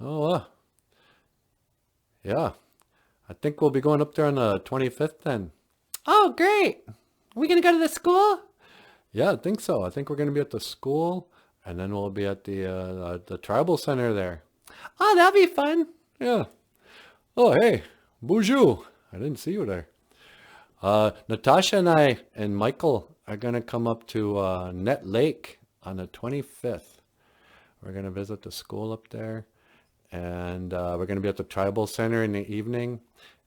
Oh, yeah. I think we'll be going up there on the 25th then. Oh, great. Are we going to go to the school? Yeah, I think so. I think we're going to be at the school, and then we'll be at the tribal center there. Oh, that'll be fun. Yeah. Oh, hey, BOOZHOO. I didn't see you there. Natasha and I and Michael are going to come up to Nett Lake on the 25th. We're going to visit the school up there, and we're going to be at the tribal center in the evening,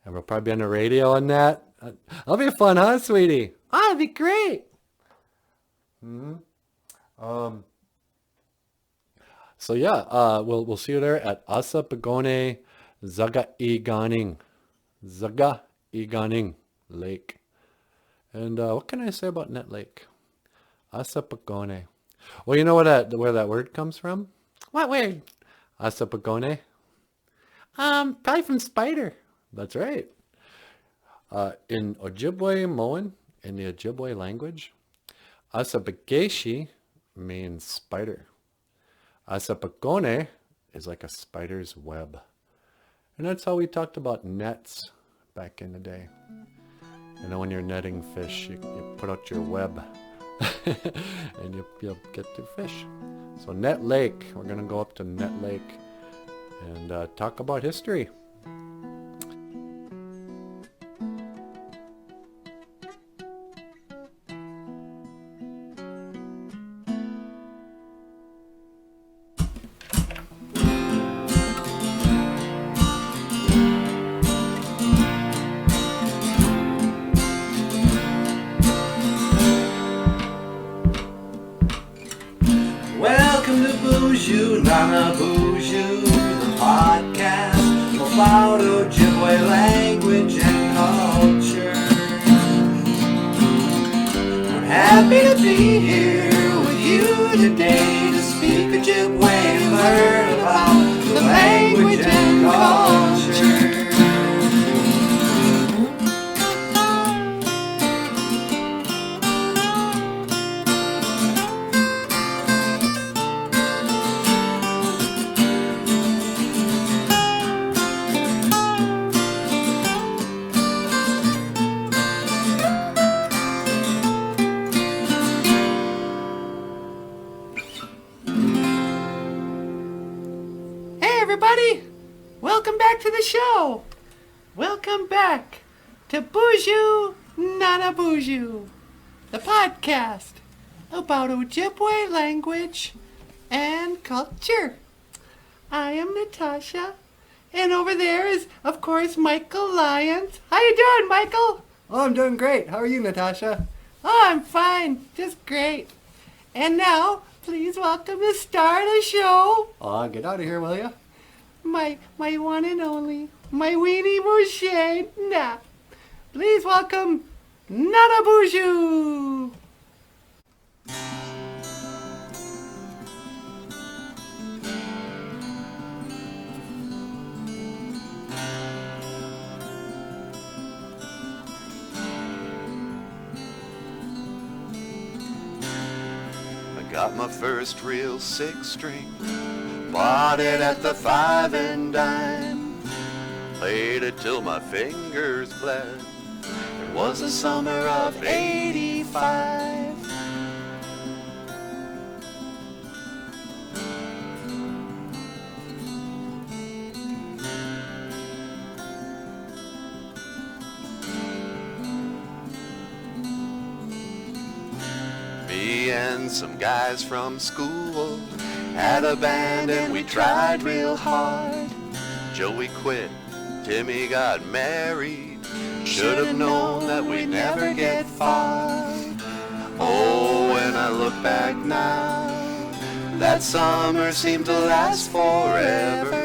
and we'll probably be on the radio on that. That'll be fun, huh, sweetie? Oh, that'll be great. Um, so yeah, we'll see you there at Asabiikone-Zaaga'Iganing, Zaaga'Iganing Lake. And what can I say about Nett Lake? Asabiikone. Well, you know where that word comes from? What word? Asabiikone. Probably from spider. That's right. In Ojibwe-Moan, in the Ojibwe language, Asabiikeshi means spider. Asabiikone is like a spider's web. And that's how we talked about nets back in the day. You know, when you're netting fish, you put out your web and you'll get to fish. So Nett Lake, we're going to go up to Nett Lake and talk about history. Welcome to BOOZHOO, Nana BOOZHOO, the podcast about Ojibwe language and culture. We're happy to be here with you today to speak Ojibwe and learn about the language and culture. Hey, everybody. Welcome back to the show. Welcome back to BOOZHOO, Nana BOOZHOO, the podcast about Ojibwe language and culture. I am Natasha, and over there is, of course, Michael Lyons. How you doing, Michael? Oh, I'm doing great. How are you, Natasha? Oh, I'm fine. Just great. And now, please welcome the star of the show, Get out of here, will you? my one and only, my weenie Moshe, Nett. Please welcome Nana BOOZHOO. I got my first real six string, bought it at the 5 and dime, played it till my fingers bled. It was the summer of '85. Me and some guys from school had a band and we tried real hard. Joey quit, Timmy got married. Should have known that we'd never get far. Oh, when I look back now, that summer seemed to last forever.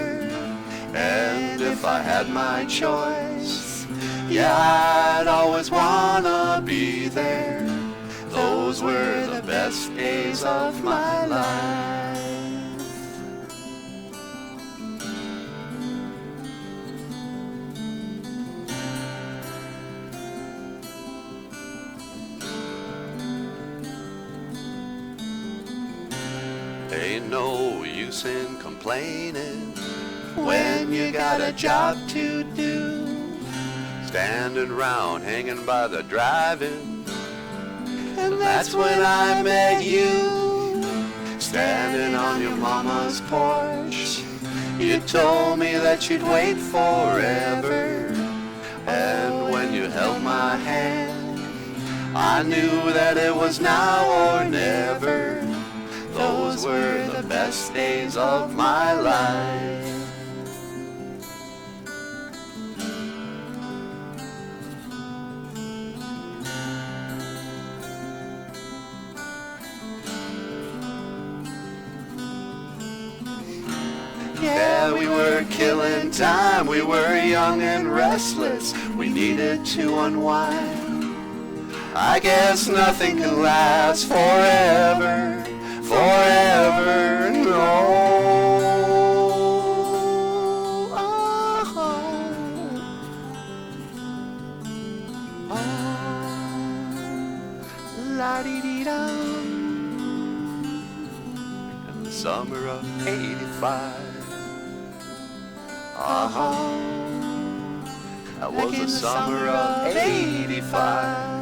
And if I had my choice, yeah, I'd always wanna be there. Those were the best days of my life. Ain't no use in complaining when you got a job to do. Standing round hanging by the drive-in, and that's when I met you. Standing on your mama's porch, you told me that you'd wait forever. And when you held my hand, I knew that it was now or never. Those were the best days of my life. Yeah, we were killing time, we were young and restless, we needed to unwind. I guess nothing can last forever, forever, no. La-dee-dee-dum. In the summer of '85. That was the summer of '85.